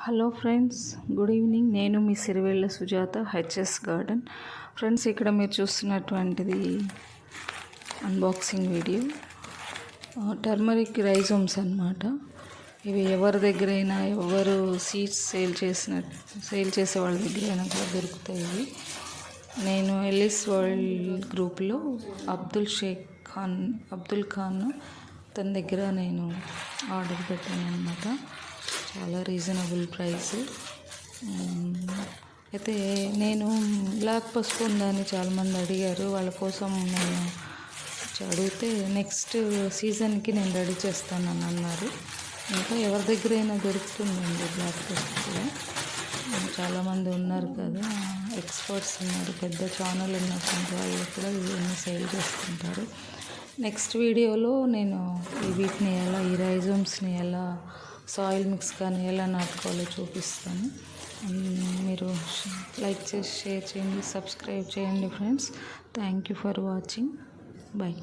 Hello friends, good evening. నేను మీ సిరివెళ్ళ Sujatha, HS garden. Friends, ఇక్కడ మీరు చూస్తున్నటువంటిది అన్బాక్సింగ్ వీడియో. టర్మరిక్ రైజోమ్స్ అన్నమాట. ఇవి ఎవరి దగ్గరైనా, ఎవరు సీడ్స్ సేల్ చేసే వాళ్ళ దగ్గరైనా కూడా దొరుకుతాయి. ఇవి నేను ఎల్లిస్ వరల్డ్ గ్రూప్లో అబ్దుల్ ఖాన్ తన దగ్గర నేను ఆర్డర్ పెట్టాను అన్నమాట. చాలా రీజనబుల్ ప్రైస్. అయితే నేను బ్లాక్ పసుపు ఉందని చాలామంది అడిగారు. వాళ్ళ కోసం నేను అడిగితే నెక్స్ట్ సీజన్కి నేను రెడీ చేస్తానని అన్నారు. ఇంకా ఎవరి దగ్గరైనా దొరుకుతుందండి బ్లాక్ పసుపు కూడా. చాలామంది ఉన్నారు కదా, ఎక్స్పర్ట్స్ ఉన్నారు, పెద్ద ఛానల్ ఉన్నటువంటి వాళ్ళు కూడా ఇవన్నీ సేల్ చేసుకుంటారు. నెక్స్ట్ వీడియోలో నేను వీటిని ఎలా, ఈ రైజోమ్స్ని ఎలా సాయిల్ మిక్స్ కానీ ఎలా నాటుకోవాలో చూపిస్తాను. మీరు లైక్ చేసి షేర్ చేయండి, సబ్స్క్రైబ్ చేయండి friends. Thank you for watching. Bye.